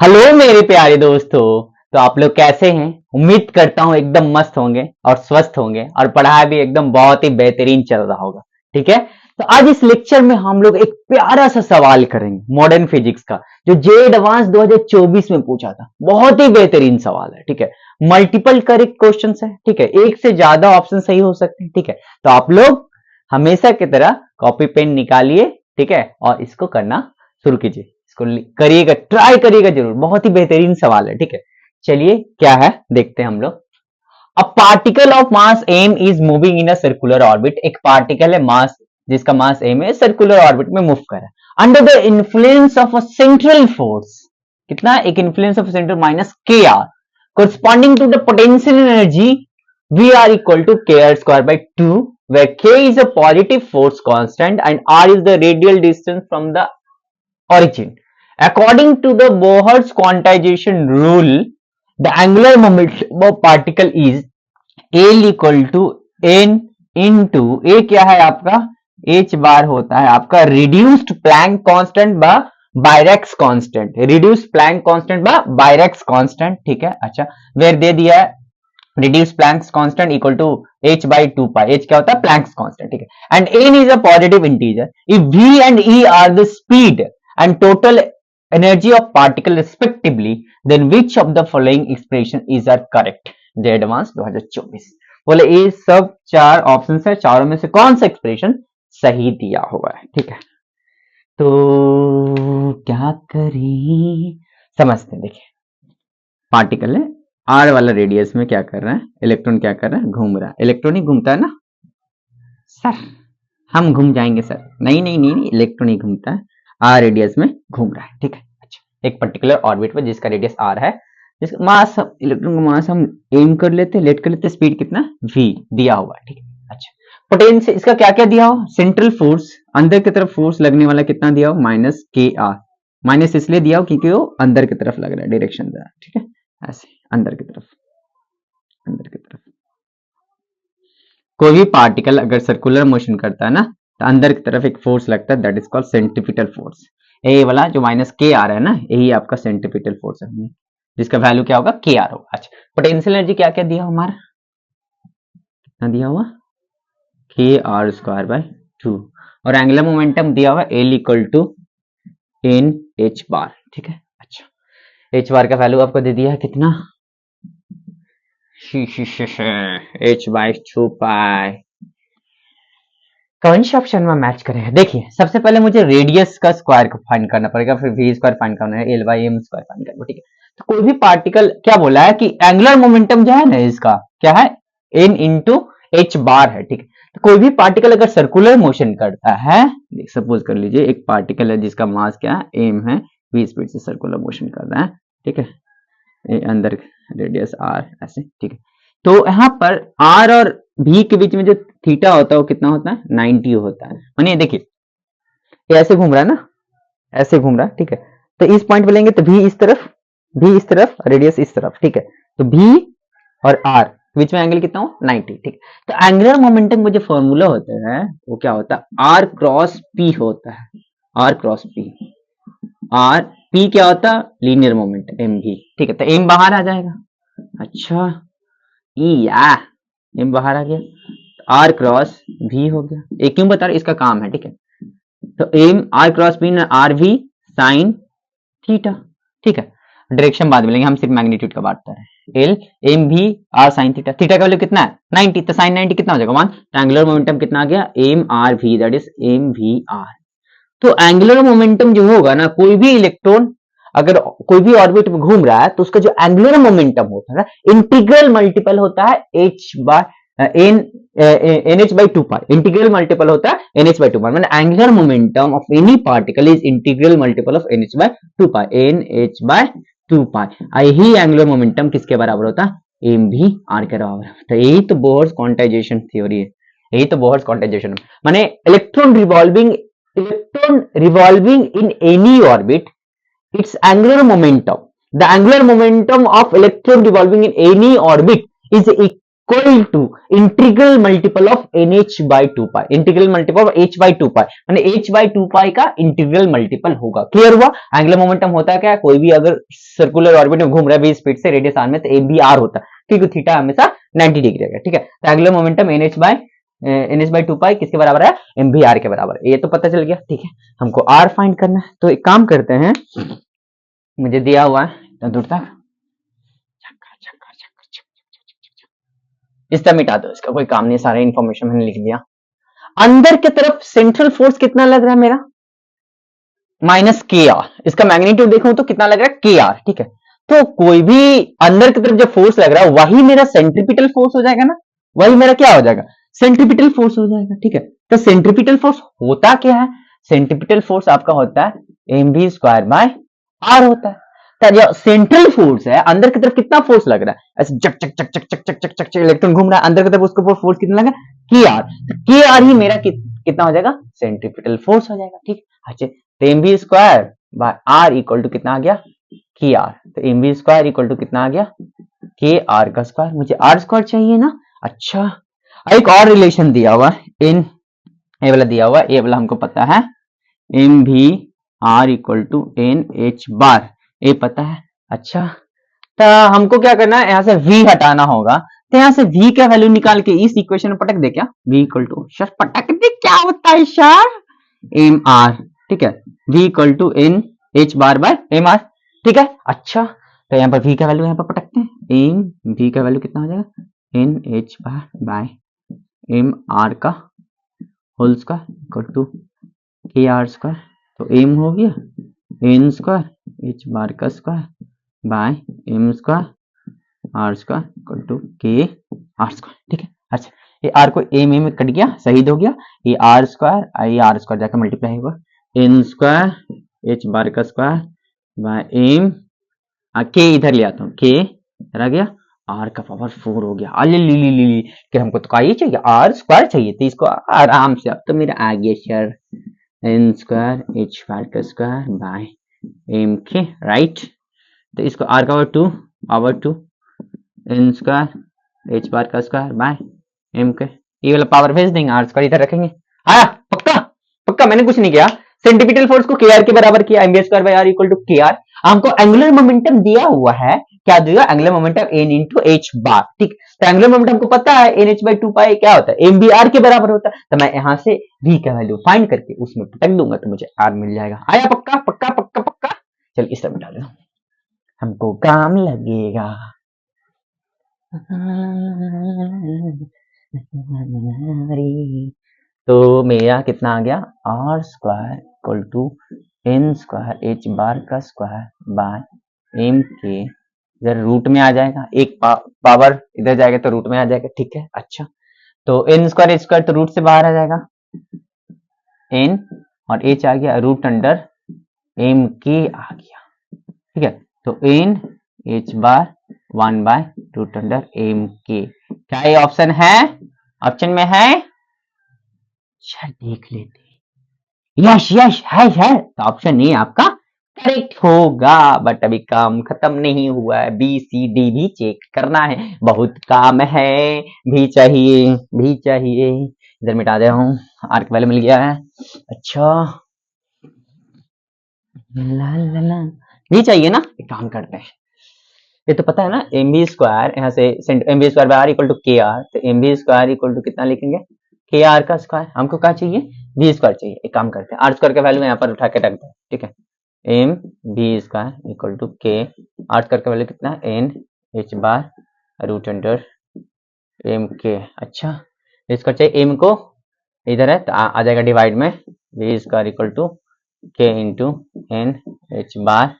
Hello मेरे प्यारे दोस्तों। तो आप लोग कैसे हैं? उम्मीद करता हूं एकदम मस्त होंगे और स्वस्थ होंगे और पढ़ाई भी एकदम बहुत ही बेहतरीन चल रहा होगा। ठीक है। तो आज इस लेक्चर में हम लोग एक प्यारा सा सवाल करेंगे मॉडर्न फिजिक्स का, जो जे एडवांस 2024 में पूछा था। बहुत ही बेहतरीन सवाल है। ठीक है। मल्टीपल करेक्ट क्वेश्चन है। ठीक है। एक से ज्यादा ऑप्शन सही हो सकते हैं। ठीक है। तो आप लोग हमेशा की तरह कॉपी पेन निकालिए। ठीक है। और इसको करना शुरू कीजिए। इसको करिएगा, ट्राई करिएगा जरूर। बहुत ही बेहतरीन सवाल है। ठीक है। चलिए क्या है देखते हैं हम लोग। A particle of mass m is moving in a circular orbit. एक पार्टिकल है मास, जिसका मास एम है, सर्कुलर ऑर्बिट में मूव कर रहा है under the influence of a central force. कितना? एक influence of central minus k r, corresponding to the potential energy V are equal to k r square by 2, where k is a positive force constant and r is the radial distance from the origin. According to the Bohr's quantization rule, the angular momentum of particle is L equal to n into a क्या है आपका h बार होता है आपका reduced Planck constant by Dirac's constant, reduce Planck constant बा Dirac's constant. ठीक है। अच्छा, वेर दे दिया है reduce Planck's constant equal to h by 2 pi। h क्या होता है? Planck's constant. ठीक है। And n is a positive integer. If v and e are the speed and total energy of particle respectively, then which of the following expression is are correct? JEE advance 2024 बोले ये सब चार option है, चारों में से कौन सा एक्सप्रेशन सही दिया हुआ है? ठीक है। तो क्या करें, समझते हैं। देखिए, पार्टिकल है आर वाला रेडियस में क्या कर रहा है, इलेक्ट्रॉन क्या कर रहा है? घूम रहा है। इलेक्ट्रॉन ही घूमता है ना सर? हम घूम जाएंगे सर? नहीं नहीं नहीं, इलेक्ट्रॉन ही घूमता है, आर रेडियस में घूम रहा है। ठीक है। अच्छा, एक पर्टिकुलर ऑर्बिट पर जिसका रेडियस आर है, जिसका मास, इलेक्ट्रॉन का मास हम एम कर लेते, लेट कर लेते, स्पीड कितना? v दिया हुआ है। ठीक है। अच्छा, पोटेंशियल इसका क्या क्या दिया हो? सेंट्रल फोर्स, अंदर की तरफ फोर्स लगने वाला कितना दिया हो? Minus k are. माइनस इसलिए दिया हो क्योंकि वो अंदर की तरफ लग रहा है, डायरेक्शन दे रहा है। ठीक है। ऐसे अंदर की तरफ, अंदर की तरफ। कोई भी पार्टिकल अगर सर्कुलर मोशन करता है ना, तो अंदर की तरफ एक फोर्स लगता है, that is called centripetal force. ये वाला जो माइनस के आ रहा है ना, यही आपका सेंट्रीपिटल फोर्स है, जिसका वैल्यू क्या होगा? के आर होगा। अच्छा, पोटेंशियल एनर्जी क्या क्या दिया हमारा? कितना दिया हुआ? के आर स्क्वायर बाय 2। और एंगुलर मोमेंटम दिया हुआ L equal to N H bar. ठीक है। अच्छा, एच बार का वैल्यू आपको दे दिया है कितना? एच बाय 2 पाई। कौन सा ऑप्शन में मैच करेगा? देखिए, सबसे पहले मुझे रेडियस का स्क्वायर को फाइंड करना पड़ेगा, फिर वी स्क्वायर फाइंड करना है, l by m square find करना। ठीक है। तो कोई भी पार्टिकल क्या बोला है कि एंगुलर मोमेंटम जो है ना, इसका क्या है? एन इंटू एच बार है। ठीक है। तो कोई भी पार्टिकल अगर सर्कुलर मोशन करता है, सपोज कर लीजिए एक पार्टिकल है जिसका मास क्या है? एम है, वी स्पीड से सर्कुलर मोशन कर रहा है। ठीक है। अंदर रेडियस आर, ऐसे। ठीक है। तो यहाँ पर आर और भी के बीच में जो थीटा होता है वो कितना होता है? 90 होता है। मानिए देखिए, ये ऐसे घूम रहा है ना, ऐसे घूम रहा है। ठीक है। तो इस पॉइंट पे लेंगे तो भी इस तरफ, भी इस तरफ, रेडियस इस तरफ। ठीक है। तो भी और आर बीच में एंगल कितना हो? 90। ठीक है। तो एंगुलर मोमेंटम का जो फॉर्मूला होता है वो क्या होता है? आर क्रॉस पी होता है। R cross p. R p क्या होता है? लीनियर मोमेंट एम भी। ठीक है। तो एम बाहर आ जाएगा। अच्छा, या एम बाहर आ गया, आर क्रॉस भी हो गया। ये क्यों बता रहे? इसका काम है। ठीक है। तो एम आर क्रॉस बी ना, आर भी साइन थीटा। ठीक है। डायरेक्शन बाद में लेंगे, हम सिर्फ मैग्नीट्यूड का बात कर रहे हैं। एल एम भी आर साइन थीटा। थीटा का वैल्यू कितना है? 90। तो साइन 90 कितना हो जाएगा? 1। एंगुलर मोमेंटम कितना आ गया? एम आर भी, that is m v r. तो एंगुलर मोमेंटम जो होगा ना, कोई भी इलेक्ट्रॉन अगर कोई भी ऑर्बिट में घूम रहा है तो उसका जो एंगुलर मोमेंटम होता है ना, इंटीग्रल मल्टीपल होता है h by n H by 2 pi. Integral multiple होता है एन एच बाई 2 पाई। मतलब angular momentum of any particle is integral multiple of n h by 2 pi, n h by 2 pi. यही angular momentum किसके बराबर होता है? M भी are के बराबर। तो यही तो बोहर्स क्वांटाइजेशन थ्योरी है। यही तो बोहर्स क्वांटाइजेशन माने electron revolving in any orbit, its angular momentum, the angular momentum of electron revolving in any orbit is equal to integral multiple of NH by 2 pi, integral multiple of H by 2 pi, माने H by 2 pi का integral multiple होगा। Clear हुआ? Angular momentum होता है क्या, कोई भी अगर सर्कुलर ऑर्बिट में घूम रहा है 20 स्पीड से रेडियस आर में, तो AB R होता है, ठीक है, थीटा हमेशा 90 डिग्री है, ठीक है। तो एंगुलर मोमेंटम NH बाई 2 पाई किसके बराबर है, MVR के बराबर, ये तो पता चल गया, ठीक है। हमको R फाइंड करना है, तो एक काम करते हैं, मुझे दिया हुआ है इतना दूर तक, इस तरह मिटा दो, इसका कोई काम नहीं, सारा इंफॉर्मेशन मैंने लिख दिया। अंदर की तरफ सेंट्रल फोर्स कितना लग रहा है मेरा, -KR, इसका मैग्नीट्यूड देखूं तो कितना लग रहा है, KR, ठीक है। तो कोई भी अंदर की तरफ जो फोर्स लग रहा है वही मेरा सेंट्रीपिटल फोर्स हो जाएगा ना, वही मेरा क्या हो जाएगा, सेंट्रीपिटल फोर्स हो जाएगा, ठीक है। तो सेंट्रीपिटल फोर्स होता क्या है, सेंट्रीपिटल फोर्स आपका होता है mv स्क्वायर बाय r होता है। तो जो सेंट्रल फोर्स है, अंदर की तरफ कितना फोर्स लग रहा है, ऐसे चक चक चक चक चक चक चक चक इलेक्ट्रॉन घूम रहा है अंदर की तरफ, उसके ऊपर फोर्स कितना लगा, KR, KR ही मेरा कितना हो जाएगा, सेंट्रीपिटल फोर्स हो जाएगा, ठीक। अच्छा, तो mv square by r equal to कितना आ गया, KR, तो mv स्क्वायर इक्वल टू कितना आ गया, KR का स्क्वायर, मुझे R स्क्वायर चाहिए ना। अच्छा, एक और रिलेशन दिया हुआ इन, ये वाला दिया हुआ, ये वाला हमको पता है, MVR इक्वल टू NH बार, ये पता है। अच्छा, तो हमको क्या करना है, यहाँ से V हटाना होगा, तो यहाँ से V का वैल्यू निकाल के इस इक्वेशन में पटक दे, क्या V इक्वल टू, सर पटक दे, क्या होता है सर, MR, ठीक है, V equal to NH bar by MR, ठीक है। अच्छा, तो यहाँ पर V का वैल्यू यहाँ पर पटकते हैं, V का वैल्यू कितना हो जाएगा, NH बार बाय MR का whole square equal to KR square, तो M हो गया N स्क्वायर H बार का square by M square R square equal to KR square, ठीक है। अच्छा, ये R को M में कट गया, शहीद हो गया, ये R स्क्वायर जाकर मल्टीप्लाई होगा, N स्क्वायर H बार का स्क्वायर बाय M, K इधर ले आता हूँ, K इधर आ गया, R का पावर 4 हो गया, अली कि हमको तो क्या चाहिए, R स्क्वायर चाहिए, तो इसको आराम से, अब तो मेरा आ गया sir, N square H bar का स्क्वायर बाय M के, राइट। तो इसको R का power 2 N square H bar का स्क्वायर बाय M के, ये वाला पावर भेज देंगे, R स्क्वायर इधर रखेंगे, आया, पक्का पक्का, मैंने कुछ नहीं किया, सेंटीपिटल फोर्स को KR के बराबर किया, mv square by R equal to KR। हमको एंगुलर मोमेंटम दिया हुआ है, क्या दिया, angular momentum N into H bar, ठीक। तो एंगुलर मोमेंटम को पता है NH बाई 2 पाई क्या होता है, MVR के बराबर होता है, तो मैं यहाँ से V का वैल्यू फाइंड करके उसमें पटक दूंगा, तो मुझे R मिल जाएगा। आया, पक्का पक्का पक्का पक्का, चल इस तरह मिटा देना, हमको काम लगेगा। तो मेरा कितना आ गया, R square equal to N square H bar का स्क्वायर बाय M के, इधर रूट में आ जाएगा, एक पावर इधर जाएगा तो रूट में आ जाएगा, ठीक है। अच्छा, तो N स्क्वायर H स्क्वायर तो रूट से बाहर आ जाएगा, N और H आ गया, रूट अंडर M के आ गया, ठीक है। तो N H bar 1 by root under M K, क्या ये ऑप्शन है, ऑप्शन में है, अच्छा देख लेते, यस यस है, तो ऑप्शन ए आपका करेक्ट होगा। बट अभी काम खत्म नहीं हुआ है, BCD भी चेक करना है, बहुत काम है, भी चाहिए, इधर मिटा दे हूँ, आर का वैल्यू मिल गया है। अच्छा, ला ला ला, भी चाहिए ना, एक काम करते हैं, ये तो पता है ना, mv स्क्वायर, यहाँ से mv square by r equal to KR, तो mv स्क्वायर इक्वल टू कितना लिखेंगे, KR का स्क्वायर, हमको क्या चाहिए, v स्क्वायर चाहिए, एक काम करते हैं, r स्क्वायर का वैल्यू यहाँ पर उठा के रखते हैं, ठीक है, mv square equal to k, r square का वैल्यू कितना है, n h bar root under m k। अच्छा, इसका चाहिए m को, इधर है तो आ जाएगा डिवाइड में, v square equal to k into n h bar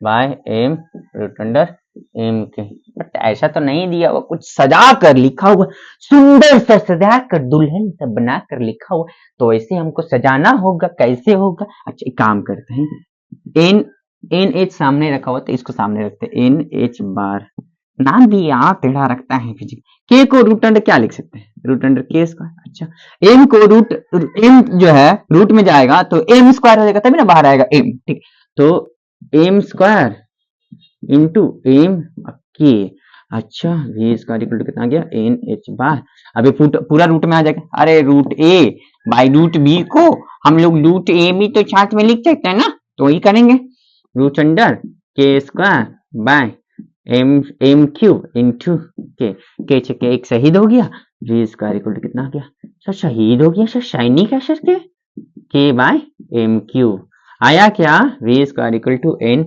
by m root under M K. But ऐसा तो नहीं दिया हुआ, कुछ सजा कर लिखा हुआ, सुंदर सा सजा कर, दुल्हन सा बना कर लिखा हुआ, तो ऐसे हमको सजाना होगा, कैसे होगा। अच्छा, एक काम करते हैं, एन एच सामने रखा हुआ तो इसको सामने रखते हैं, एन एच बार, नाम भी यहाँ टेढ़ा रखता है फिजिक्स। के को रूट अंडर क्या लिख सकते हैं, रूट अंडर के स्क्वायर। अच्छा, एम को रूट, एम जो है रूट में जाएगा तो एम स्क्वायर हो जाएगा, तभी ना बाहर आएगा एम, ठीक। तो M square into M K, अच्छा वी स्क्वायर इक्वल टू कितना आ गया एन एच बार। अभी पूरा रूट में आ जाएगा। अरे root A by root B को हम लोग रूट ए भी तो साथ में लिख सकते हैं ना, तो वही करेंगे। Root under K square by M M cube into K एक शहीद हो गया। वी स्क्वायर इक्वल टू कितना आ गया सर, शहीद हो गया सर, शाइनी क्या सर के बाय एम क्यूब आया क्या, v square equal to N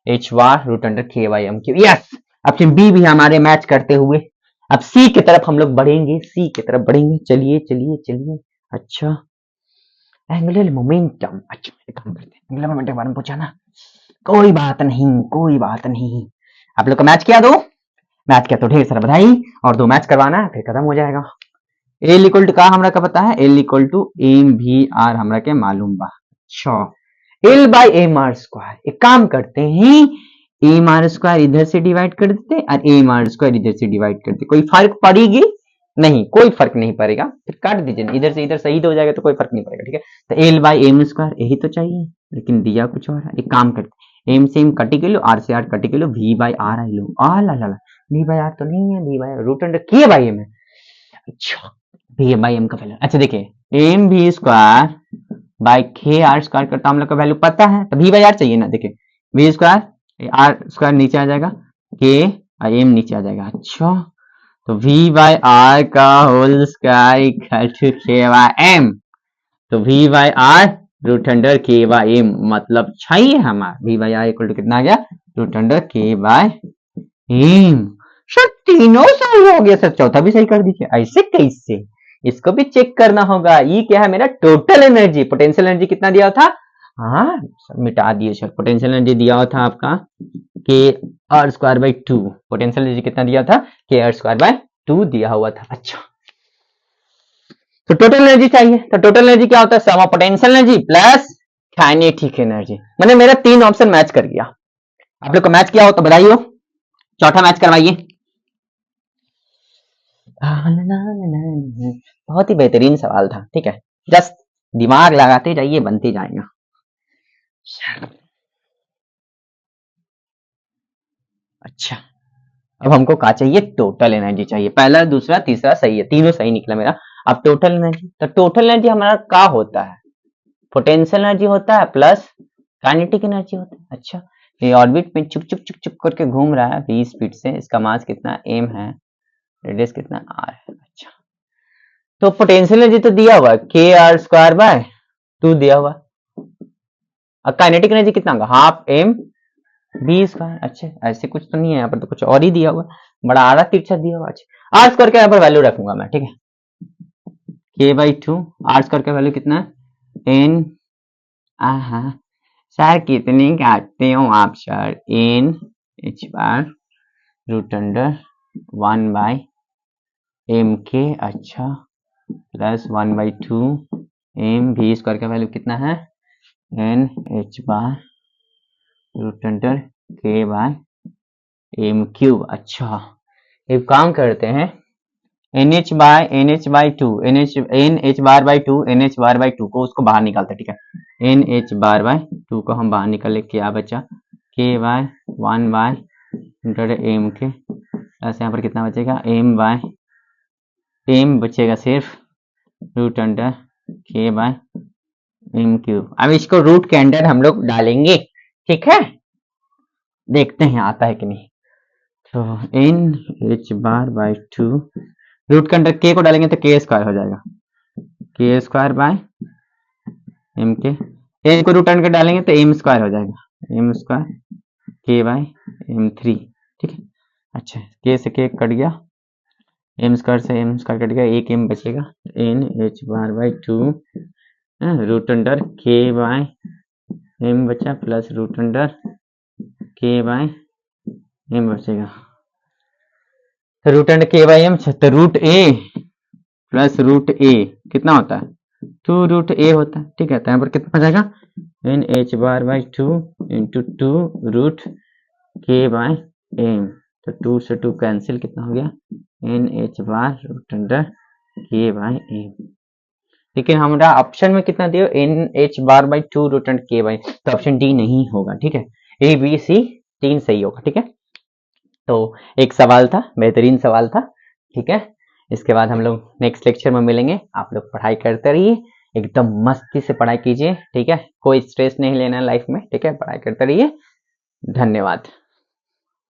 H bar root under के by m cube. Yes, option B भी हमारे मैच करते हुए अब सी की तरफ हम लोग बढ़ेंगे, सी की तरफ बढ़ेंगे। चलिए चलिए चलिए। अच्छा एंगुलर मोमेंटम, अच्छा एक काम करते हैं, एंगुलर मोमेंटम के बारे में पूछा ना, कोई बात नहीं कोई बात नहीं। आप लोग का मैच किया दो, मैच किया तो ढेर सारा बधाई, और दो मैच करवाना है फिर खत्म हो जाएगा। एल इक्वल टू का हमरा का पता है, एल इक्वल टू एम भी आर हमरा के मालूम बा। अच्छा L by M R square, एक काम करते हैं एम आर स्क्वायर इधर से डिवाइड कर देते और एम आर स्क्वायर इधर से डिवाइड करते, कोई फर्क पड़ेगी नहीं, कोई फर्क नहीं पड़ेगा, फिर काट दीजिए, इधर से इधर शहीद हो जाएगा तो कोई फर्क नहीं पड़ेगा। ठीक है, तो एल बाई एम स्क्वायर यही तो चाहिए, लेकिन दिया कुछ और है। एक काम करते एम से एम कटी के लो, आर से आर कटी के लो, वी बाई आर आई लो, आ ला ला ला, वी बाई आर तो नहीं है, वी बाई रूट अंडर के बाई एम है। अच्छा वी बाई एम का वैल्यू, अच्छा देखिए m we square by k R square करता हम लोग का वैल्यू पता है, तो वी बाई आर चाहिए ना। देखिए वी स्क्वायर आर स्क्वायर नीचे आ जाएगा, के और एम नीचे आ जाएगा। अच्छा तो v बाई आर का whole square equal to K by M, तो v by R root under के बाई एम मतलब चाहिए हमारा v by R equal to कितना आ गया रूट अंडर के बाई एम। सर तीनों सही हो गया सर, चौथा भी सही कर दीजिए, ऐसे कैसे, इसको भी चेक करना होगा। ये क्या है मेरा टोटल एनर्जी, पोटेंशियल एनर्जी कितना दिया था, हाँ मिटा दिए सर, पोटेंशियल एनर्जी दिया हुआ था आपका K R square by 2, potential energy कितना दिया था के आर स्क्वायर बाई 2 दिया हुआ था। अच्छा तो टोटल एनर्जी चाहिए, तो टोटल एनर्जी क्या होता है, sum of potential energy plus kinetic energy. मैंने मेरा 3 ऑप्शन मैच कर दिया, आप लोग को मैच किया हो तो बधाई हो, चौथा मैच करवाइए। बहुत ही बेहतरीन सवाल था, ठीक है, जस्ट दिमाग लगाते जाइए बनते जाएगा। अच्छा अब हमको क्या चाहिए, टोटल एनर्जी चाहिए, पहला दूसरा तीसरा सही है, तीनों सही निकला मेरा। अब टोटल एनर्जी, तो टोटल एनर्जी हमारा क्या होता है, पोटेंशियल एनर्जी होता है प्लस काइनेटिक एनर्जी होता है। अच्छा ये ऑर्बिट में चुप चुप चुप चुप करके घूम रहा है 20 स्पीड से, इसका मास कितना एम है, रेडियस कितना आर है। अच्छा तो पोटेंशियल एनर्जी तो दिया हुआ है के आर स्क्वायर बाय 2 दिया हुआ, और काइनेटिक एनर्जी कितना होगा हाफ एम बी स्क्वायर। अच्छा ऐसे कुछ तो नहीं है यहाँ पर, तो कुछ और ही दिया हुआ, बड़ा आड़ा तिरछा दिया हुआ। अच्छा आर स्क्वायर के यहाँ पर वैल्यू रखूंगा मैं, ठीक है, के बाई 2, आर स्क्वायर का वैल्यू कितना है एन, सर कितने काटते हो आप sir, N H bar root under 1 by M K, अच्छा plus 1 by 2 M, we square का वैल्यू कितना है N H bar root under K by M cube. अच्छा एक काम करते हैं N H by two N H bar by two N H bar by 2 को उसको बाहर निकालते, ठीक है, एन एच बार बाई 2 को हम बाहर निकाले, क्या बचा के बाय 1 बाय अंडर एम के, ऐसे यहाँ पर कितना बचेगा एम बाय एम बचेगा सिर्फ root under K by M cube. अब इसको रूट के अंदर हम लोग डालेंगे, ठीक है, देखते हैं आता है कि नहीं। तो N H bar by 2 root के अंदर के को डालेंगे तो के स्क्वायर हो जाएगा, K square by M K, N को रूट अंडर डालेंगे तो एम स्क्वायर हो जाएगा, M square K by M 3, ठीक है। अच्छा के से के कट गया, एम स्क्वायर से एम स्क्वायर कट गया, एक एम बचेगा, N H bar by 2 root under K by M बचा plus root under K by M बचेगा, तो root under K by M, तो रूट ए प्लस रूट ए कितना होता है 2 रूट ए होता है, ठीक है, तो यहाँ पर कितना हो जाएगा N H bar by 2 into 2 root K by M, तो 2 से 2 कैंसिल, कितना हो गया N H bar root under K by M. लेकिन हमारा ऑप्शन में कितना दिया N H bar by 2 root under K by, तो ऑप्शन डी नहीं होगा, ठीक है, ए बी सी 3 सही होगा, ठीक है। तो एक सवाल था, बेहतरीन सवाल था। ठीक है, इसके बाद हम लोग नेक्स्ट लेक्चर में मिलेंगे। आप लोग पढ़ाई करते रहिए, एकदम मस्ती से पढ़ाई कीजिए। ठीक है, कोई स्ट्रेस नहीं लेना लाइफ में। ठीक है, पढ़ाई करते रहिए। धन्यवाद।